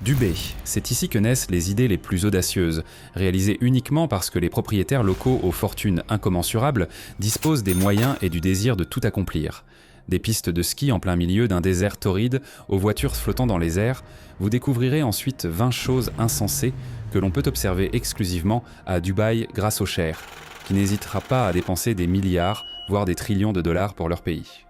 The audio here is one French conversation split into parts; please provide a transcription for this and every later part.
Dubaï, c'est ici que naissent les idées les plus audacieuses, réalisées uniquement parce que les propriétaires locaux aux fortunes incommensurables disposent des moyens et du désir de tout accomplir. Des pistes de ski en plein milieu d'un désert torride, aux voitures flottant dans les airs, vous découvrirez ensuite 20 choses insensées que l'on peut observer exclusivement à Dubaï grâce au Cher, qui n'hésitera pas à dépenser des milliards, voire des trillions de dollars pour leur pays.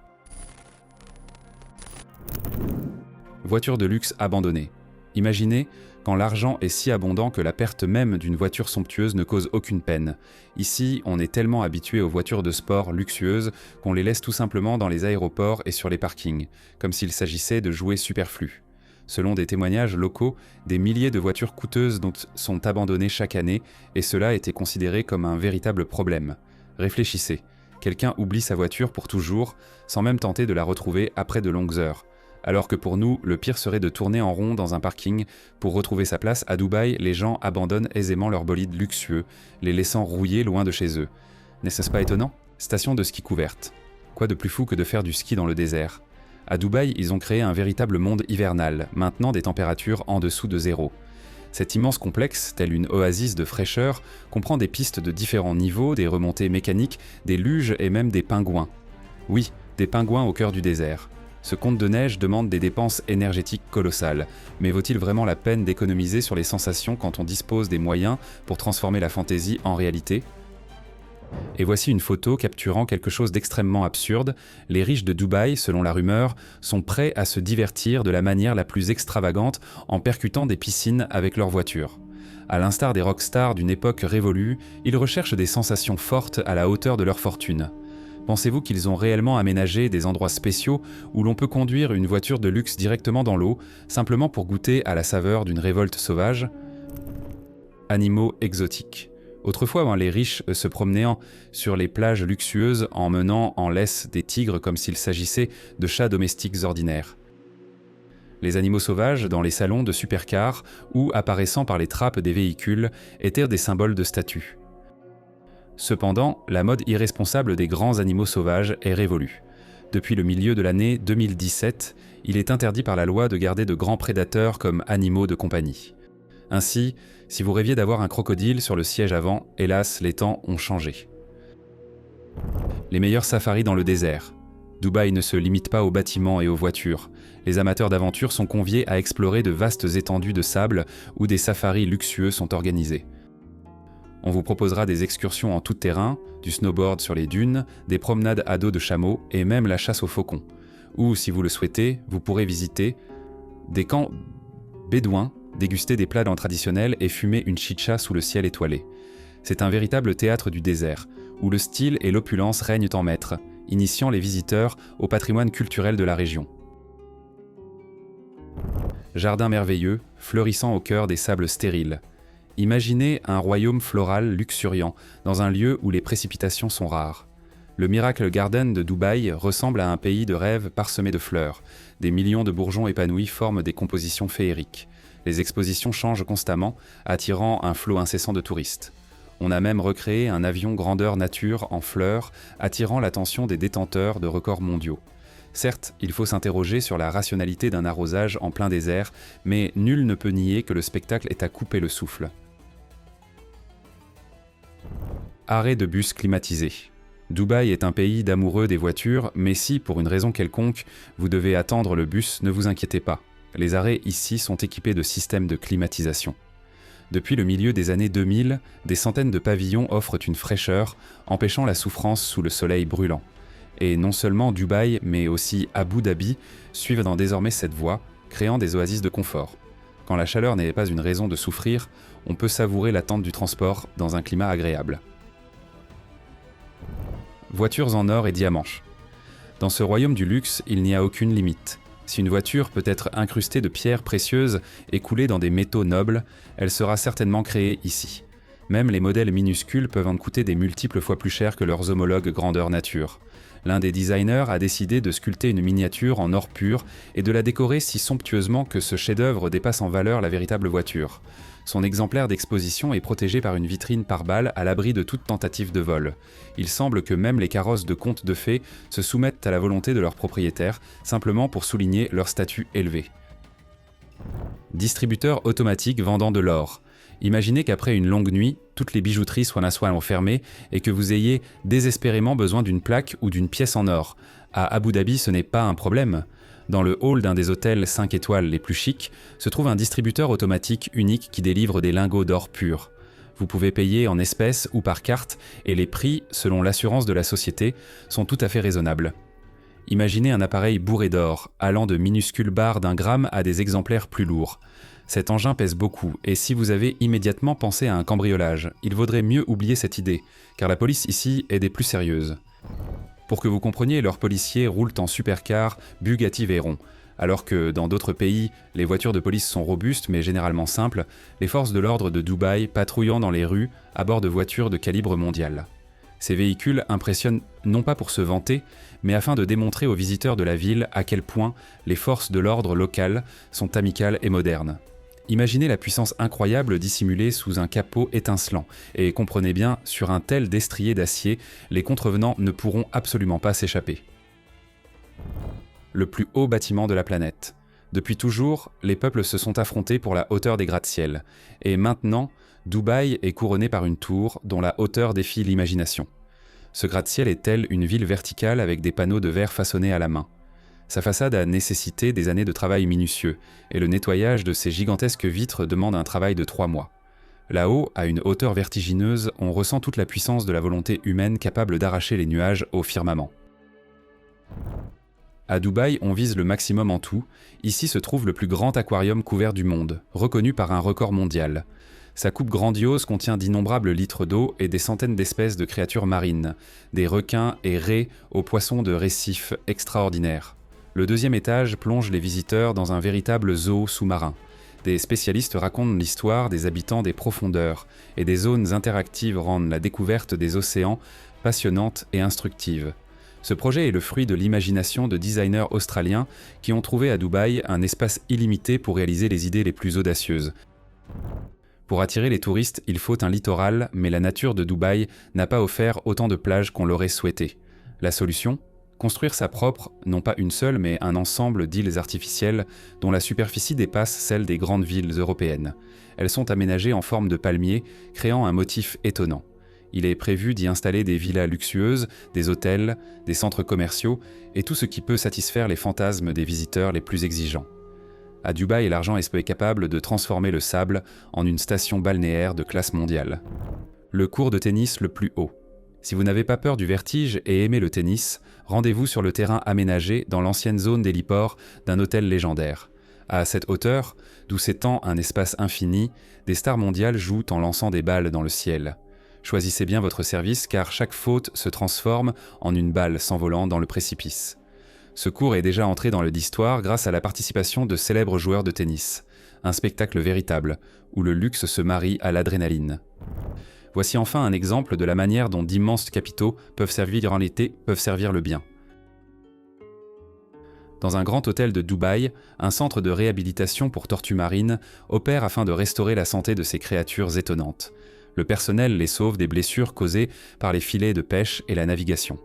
Voiture de luxe abandonnée. Imaginez quand l'argent est si abondant que la perte même d'une voiture somptueuse ne cause aucune peine. Ici, on est tellement habitué aux voitures de sport luxueuses qu'on les laisse tout simplement dans les aéroports et sur les parkings, comme s'il s'agissait de jouets superflus. Selon des témoignages locaux, des milliers de voitures coûteuses sont abandonnées chaque année et cela était considéré comme un véritable problème. Réfléchissez, quelqu'un oublie sa voiture pour toujours, sans même tenter de la retrouver après de longues heures. Alors que pour nous, le pire serait de tourner en rond dans un parking. Pour retrouver sa place, à Dubaï, les gens abandonnent aisément leurs bolides luxueux, les laissant rouiller loin de chez eux. N'est-ce pas étonnant ? Station de ski couverte. Quoi de plus fou que de faire du ski dans le désert ? À Dubaï, ils ont créé un véritable monde hivernal, maintenant des températures en dessous de zéro. Cet immense complexe, tel une oasis de fraîcheur, comprend des pistes de différents niveaux, des remontées mécaniques, des luges et même des pingouins. Oui, des pingouins au cœur du désert. Ce conte de neige demande des dépenses énergétiques colossales, mais vaut-il vraiment la peine d'économiser sur les sensations quand on dispose des moyens pour transformer la fantaisie en réalité ? Et voici une photo capturant quelque chose d'extrêmement absurde. Les riches de Dubaï, selon la rumeur, sont prêts à se divertir de la manière la plus extravagante en percutant des piscines avec leurs voitures. À l'instar des rockstars d'une époque révolue, ils recherchent des sensations fortes à la hauteur de leur fortune. Pensez-vous qu'ils ont réellement aménagé des endroits spéciaux où l'on peut conduire une voiture de luxe directement dans l'eau, simplement pour goûter à la saveur d'une révolte sauvage ? Animaux exotiques. Autrefois, les riches se promenaient sur les plages luxueuses en menant en laisse des tigres comme s'il s'agissait de chats domestiques ordinaires. Les animaux sauvages dans les salons de supercars ou apparaissant par les trappes des véhicules étaient des symboles de statut. Cependant, la mode irresponsable des grands animaux sauvages est révolue. Depuis le milieu de l'année 2017, il est interdit par la loi de garder de grands prédateurs comme animaux de compagnie. Ainsi, si vous rêviez d'avoir un crocodile sur le siège avant, hélas, les temps ont changé. Les meilleurs safaris dans le désert. Dubaï ne se limite pas aux bâtiments et aux voitures. Les amateurs d'aventure sont conviés à explorer de vastes étendues de sable où des safaris luxueux sont organisés. On vous proposera des excursions en tout terrain, du snowboard sur les dunes, des promenades à dos de chameaux et même la chasse aux faucons. Ou, si vous le souhaitez, vous pourrez visiter des camps bédouins, déguster des plats traditionnels et fumer une chicha sous le ciel étoilé. C'est un véritable théâtre du désert, où le style et l'opulence règnent en maître, initiant les visiteurs au patrimoine culturel de la région. Jardin merveilleux, fleurissant au cœur des sables stériles. Imaginez un royaume floral luxuriant, dans un lieu où les précipitations sont rares. Le Miracle Garden de Dubaï ressemble à un pays de rêves parsemé de fleurs. Des millions de bourgeons épanouis forment des compositions féeriques. Les expositions changent constamment, attirant un flot incessant de touristes. On a même recréé un avion grandeur nature en fleurs, attirant l'attention des détenteurs de records mondiaux. Certes, il faut s'interroger sur la rationalité d'un arrosage en plein désert, mais nul ne peut nier que le spectacle est à couper le souffle. Arrêt de bus climatisé. Dubaï est un pays d'amoureux des voitures, mais si, pour une raison quelconque, vous devez attendre le bus, ne vous inquiétez pas. Les arrêts ici sont équipés de systèmes de climatisation. Depuis le milieu des années 2000, des centaines de pavillons offrent une fraîcheur, empêchant la souffrance sous le soleil brûlant. Et non seulement Dubaï, mais aussi Abu Dhabi suivent désormais cette voie, créant des oasis de confort. Quand la chaleur n'est pas une raison de souffrir, on peut savourer l'attente du transport dans un climat agréable. Voitures en or et diamants. Dans ce royaume du luxe, il n'y a aucune limite. Si une voiture peut être incrustée de pierres précieuses et coulée dans des métaux nobles, elle sera certainement créée ici. Même les modèles minuscules peuvent en coûter des multiples fois plus cher que leurs homologues grandeur nature. L'un des designers a décidé de sculpter une miniature en or pur et de la décorer si somptueusement que ce chef-d'œuvre dépasse en valeur la véritable voiture. Son exemplaire d'exposition est protégé par une vitrine par balle à l'abri de toute tentative de vol. Il semble que même les carrosses de contes de fées se soumettent à la volonté de leurs propriétaires, simplement pour souligner leur statut élevé. Distributeur automatique vendant de l'or. Imaginez qu'après une longue nuit, toutes les bijouteries soient fermées et que vous ayez désespérément besoin d'une plaque ou d'une pièce en or. À Abu Dhabi, ce n'est pas un problème. Dans le hall d'un des hôtels 5 étoiles les plus chics, se trouve un distributeur automatique unique qui délivre des lingots d'or pur. Vous pouvez payer en espèces ou par carte et les prix, selon l'assurance de la société, sont tout à fait raisonnables. Imaginez un appareil bourré d'or, allant de minuscules barres d'1 gramme à des exemplaires plus lourds. Cet engin pèse beaucoup, et si vous avez immédiatement pensé à un cambriolage, il vaudrait mieux oublier cette idée, car la police ici est des plus sérieuses. Pour que vous compreniez, leurs policiers roulent en supercar Bugatti Veyron. Alors que dans d'autres pays, les voitures de police sont robustes mais généralement simples, les forces de l'ordre de Dubaï patrouillant dans les rues à bord de voitures de calibre mondial. Ces véhicules impressionnent non pas pour se vanter, mais afin de démontrer aux visiteurs de la ville à quel point les forces de l'ordre locales sont amicales et modernes. Imaginez la puissance incroyable dissimulée sous un capot étincelant, et comprenez bien, sur un tel destrier d'acier, les contrevenants ne pourront absolument pas s'échapper. Le plus haut bâtiment de la planète. Depuis toujours, les peuples se sont affrontés pour la hauteur des gratte-ciel, et maintenant, Dubaï est couronné par une tour dont la hauteur défie l'imagination. Ce gratte-ciel est tel une ville verticale avec des panneaux de verre façonnés à la main. Sa façade a nécessité des années de travail minutieux, et le nettoyage de ces gigantesques vitres demande un travail de 3 mois. Là-haut, à une hauteur vertigineuse, on ressent toute la puissance de la volonté humaine capable d'arracher les nuages au firmament. À Dubaï, on vise le maximum en tout. Ici se trouve le plus grand aquarium couvert du monde, reconnu par un record mondial. Sa coupe grandiose contient d'innombrables litres d'eau et des centaines d'espèces de créatures marines, des requins et raies aux poissons de récifs extraordinaires. Le 2e étage plonge les visiteurs dans un véritable zoo sous-marin. Des spécialistes racontent l'histoire des habitants des profondeurs, et des zones interactives rendent la découverte des océans passionnante et instructive. Ce projet est le fruit de l'imagination de designers australiens qui ont trouvé à Dubaï un espace illimité pour réaliser les idées les plus audacieuses. Pour attirer les touristes, il faut un littoral, mais la nature de Dubaï n'a pas offert autant de plages qu'on l'aurait souhaité. La solution ? Construire sa propre, non pas une seule, mais un ensemble d'îles artificielles dont la superficie dépasse celle des grandes villes européennes. Elles sont aménagées en forme de palmiers, créant un motif étonnant. Il est prévu d'y installer des villas luxueuses, des hôtels, des centres commerciaux et tout ce qui peut satisfaire les fantasmes des visiteurs les plus exigeants. À Dubaï, l'argent est capable de transformer le sable en une station balnéaire de classe mondiale. Le court de tennis le plus haut. Si vous n'avez pas peur du vertige et aimez le tennis, rendez-vous sur le terrain aménagé dans l'ancienne zone d'héliport d'un hôtel légendaire. À cette hauteur, d'où s'étend un espace infini, des stars mondiales jouent en lançant des balles dans le ciel. Choisissez bien votre service car chaque faute se transforme en une balle s'envolant dans le précipice. Ce cours est déjà entré dans le d'histoire grâce à la participation de célèbres joueurs de tennis. Un spectacle véritable, où le luxe se marie à l'adrénaline. Voici enfin un exemple de la manière dont d'immenses capitaux peuvent servir le bien. Dans un grand hôtel de Dubaï, un centre de réhabilitation pour tortues marines opère afin de restaurer la santé de ces créatures étonnantes. Le personnel les sauve des blessures causées par les filets de pêche et la navigation.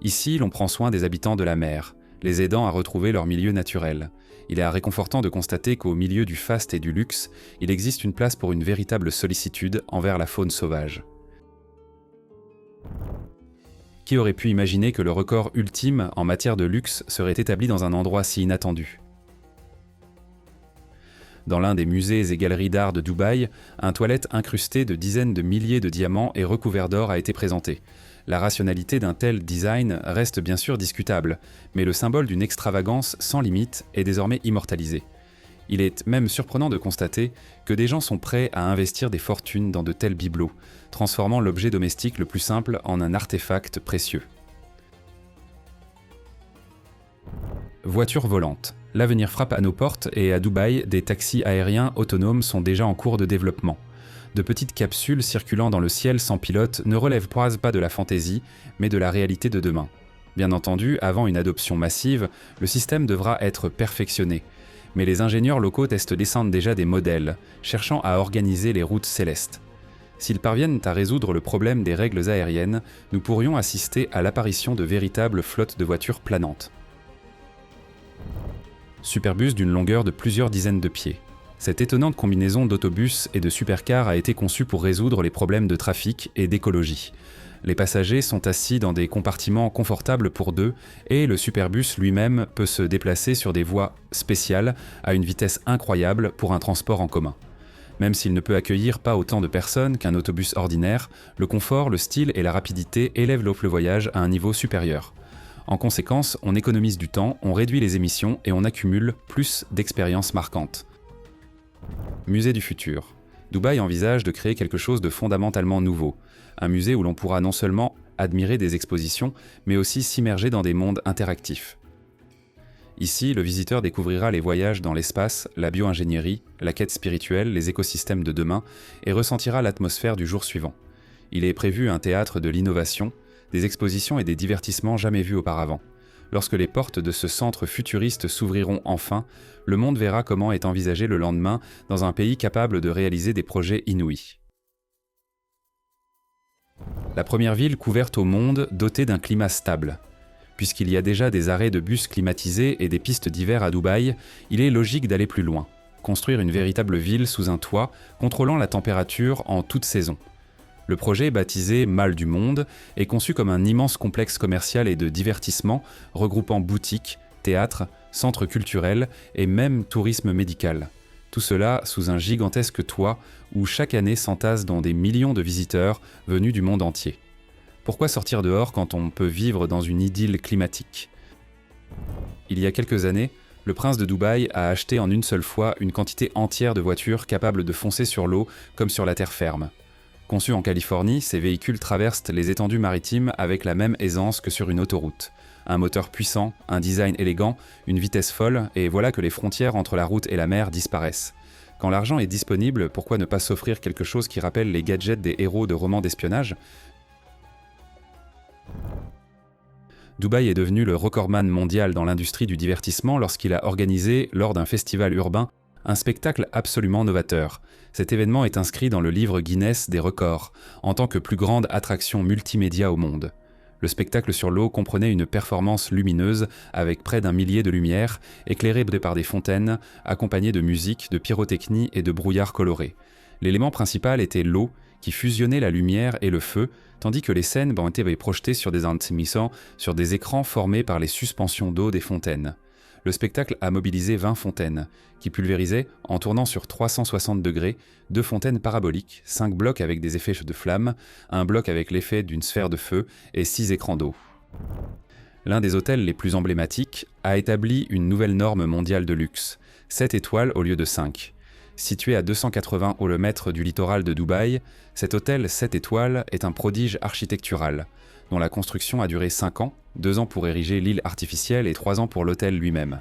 Ici, l'on prend soin des habitants de la mer, les aidant à retrouver leur milieu naturel. Il est réconfortant de constater qu'au milieu du faste et du luxe, il existe une place pour une véritable sollicitude envers la faune sauvage. Qui aurait pu imaginer que le record ultime en matière de luxe serait établi dans un endroit si inattendu ? Dans l'un des musées et galeries d'art de Dubaï, un toilette incrusté de dizaines de milliers de diamants et recouvert d'or a été présenté. La rationalité d'un tel design reste bien sûr discutable, mais le symbole d'une extravagance sans limite est désormais immortalisé. Il est même surprenant de constater que des gens sont prêts à investir des fortunes dans de tels bibelots, transformant l'objet domestique le plus simple en un artefact précieux. Voitures volantes. L'avenir frappe à nos portes et à Dubaï, des taxis aériens autonomes sont déjà en cours de développement. De petites capsules circulant dans le ciel sans pilote ne relèvent pas de la fantaisie, mais de la réalité de demain. Bien entendu, avant une adoption massive, le système devra être perfectionné. Mais les ingénieurs locaux descendent déjà des modèles, cherchant à organiser les routes célestes. S'ils parviennent à résoudre le problème des règles aériennes, nous pourrions assister à l'apparition de véritables flottes de voitures planantes. Superbus d'une longueur de plusieurs dizaines de pieds. Cette étonnante combinaison d'autobus et de supercars a été conçue pour résoudre les problèmes de trafic et d'écologie. Les passagers sont assis dans des compartiments confortables pour deux et le Superbus lui-même peut se déplacer sur des voies spéciales à une vitesse incroyable pour un transport en commun. Même s'il ne peut accueillir pas autant de personnes qu'un autobus ordinaire, le confort, le style et la rapidité élèvent le voyage à un niveau supérieur. En conséquence, on économise du temps, on réduit les émissions et on accumule plus d'expériences marquantes. Musée du futur. Dubaï envisage de créer quelque chose de fondamentalement nouveau. Un musée où l'on pourra non seulement admirer des expositions, mais aussi s'immerger dans des mondes interactifs. Ici, le visiteur découvrira les voyages dans l'espace, la bio-ingénierie, la quête spirituelle, les écosystèmes de demain, et ressentira l'atmosphère du jour suivant. Il est prévu un théâtre de l'innovation, des expositions et des divertissements jamais vus auparavant. Lorsque les portes de ce centre futuriste s'ouvriront enfin, le monde verra comment est envisagé le lendemain dans un pays capable de réaliser des projets inouïs. La première ville couverte au monde dotée d'un climat stable. Puisqu'il y a déjà des arrêts de bus climatisés et des pistes d'hiver à Dubaï, il est logique d'aller plus loin, construire une véritable ville sous un toit, contrôlant la température en toute saison. Le projet, baptisé Mall du Monde, est conçu comme un immense complexe commercial et de divertissement regroupant boutiques, théâtres, centres culturels et même tourisme médical. Tout cela sous un gigantesque toit où chaque année s'entassent dans des millions de visiteurs venus du monde entier. Pourquoi sortir dehors quand on peut vivre dans une idylle climatique ? Il y a quelques années, le prince de Dubaï a acheté en une seule fois une quantité entière de voitures capables de foncer sur l'eau comme sur la terre ferme. Conçus en Californie, ces véhicules traversent les étendues maritimes avec la même aisance que sur une autoroute. Un moteur puissant, un design élégant, une vitesse folle, et voilà que les frontières entre la route et la mer disparaissent. Quand l'argent est disponible, pourquoi ne pas s'offrir quelque chose qui rappelle les gadgets des héros de romans d'espionnage ? Dubaï est devenu le recordman mondial dans l'industrie du divertissement lorsqu'il a organisé, lors d'un festival urbain, un spectacle absolument novateur. Cet événement est inscrit dans le livre Guinness des records, en tant que plus grande attraction multimédia au monde. Le spectacle sur l'eau comprenait une performance lumineuse avec près d'1 millier de lumières, éclairées par des fontaines, accompagnées de musique, de pyrotechnie et de brouillard coloré. L'élément principal était l'eau, qui fusionnait la lumière et le feu, tandis que les scènes ont été projetées sur des intermittents, sur des écrans formés par les suspensions d'eau des fontaines. Le spectacle a mobilisé 20 fontaines, qui pulvérisaient, en tournant sur 360 degrés, 2 fontaines paraboliques, 5 blocs avec des effets de flammes, un bloc avec l'effet d'une sphère de feu et 6 écrans d'eau. L'un des hôtels les plus emblématiques a établi une nouvelle norme mondiale de luxe, 7 étoiles au lieu de 5. Situé à 280 km du littoral de Dubaï, cet hôtel 7 étoiles est un prodige architectural, dont la construction a duré 5 ans, 2 ans pour ériger l'île artificielle et 3 ans pour l'hôtel lui-même.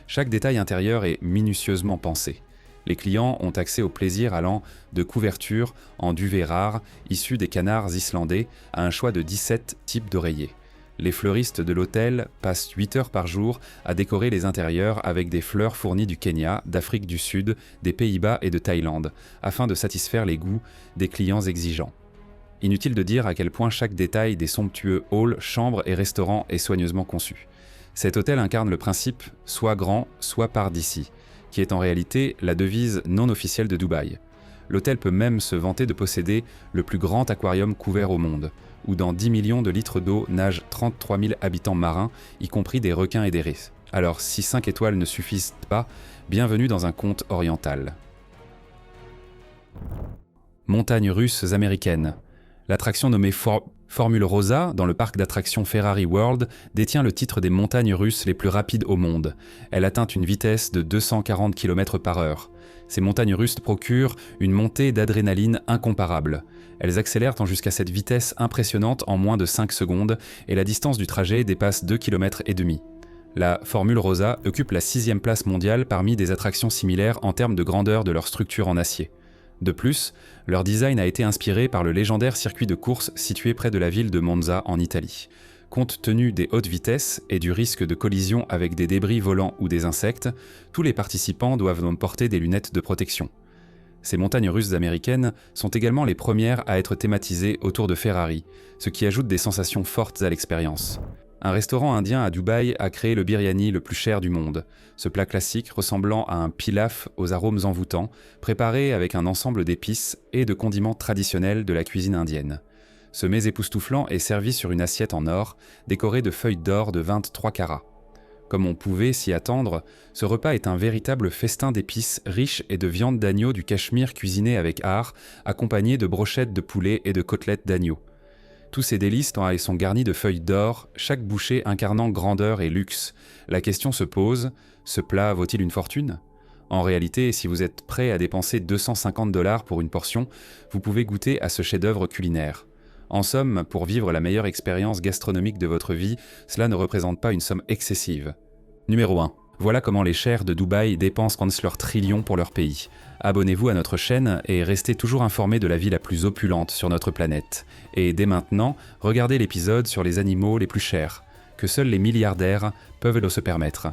Chaque détail intérieur est minutieusement pensé. Les clients ont accès au plaisir allant de couvertures en duvet rare, issus des canards islandais, à un choix de 17 types d'oreillers. Les fleuristes de l'hôtel passent 8 heures par jour à décorer les intérieurs avec des fleurs fournies du Kenya, d'Afrique du Sud, des Pays-Bas et de Thaïlande, afin de satisfaire les goûts des clients exigeants. Inutile de dire à quel point chaque détail des somptueux halls, chambres et restaurants est soigneusement conçu. Cet hôtel incarne le principe « soit grand, soit part d'ici », qui est en réalité la devise non officielle de Dubaï. L'hôtel peut même se vanter de posséder le plus grand aquarium couvert au monde, où dans 10 millions de litres d'eau nagent 33 000 habitants marins, y compris des requins et des raies. Alors si 5 étoiles ne suffisent pas, bienvenue dans un conte oriental. Montagnes russes américaines. L'attraction nommée Formule Rosa, dans le parc d'attractions Ferrari World, détient le titre des montagnes russes les plus rapides au monde. Elle atteint une vitesse de 240 km/h. Ces montagnes russes procurent une montée d'adrénaline incomparable. Elles accélèrent jusqu'à cette vitesse impressionnante en moins de 5 secondes et la distance du trajet dépasse 2,5 km. La Formule Rosa occupe la 6e place mondiale parmi des attractions similaires en termes de grandeur de leur structure en acier. De plus, leur design a été inspiré par le légendaire circuit de course situé près de la ville de Monza en Italie. Compte tenu des hautes vitesses et du risque de collision avec des débris volants ou des insectes, tous les participants doivent donc porter des lunettes de protection. Ces montagnes russes américaines sont également les premières à être thématisées autour de Ferrari, ce qui ajoute des sensations fortes à l'expérience. Un restaurant indien à Dubaï a créé le biryani le plus cher du monde. Ce plat classique ressemblant à un pilaf aux arômes envoûtants, préparé avec un ensemble d'épices et de condiments traditionnels de la cuisine indienne. Ce mets époustouflant est servi sur une assiette en or, décorée de feuilles d'or de 23 carats. Comme on pouvait s'y attendre, ce repas est un véritable festin d'épices riches et de viande d'agneau du Cachemire cuisinée avec art, accompagné de brochettes de poulet et de côtelettes d'agneau. Tous ces délices sont garnis de feuilles d'or, chaque bouchée incarnant grandeur et luxe. La question se pose, ce plat vaut-il une fortune ? En réalité, si vous êtes prêt à dépenser 250 $ pour une portion, vous pouvez goûter à ce chef-d'œuvre culinaire. En somme, pour vivre la meilleure expérience gastronomique de votre vie, cela ne représente pas une somme excessive. Numéro 1. Voilà comment les chers de Dubaï dépensent leurs trillions pour leur pays. Abonnez-vous à notre chaîne et restez toujours informés de la vie la plus opulente sur notre planète. Et dès maintenant, regardez l'épisode sur les animaux les plus chers, que seuls les milliardaires peuvent se permettre.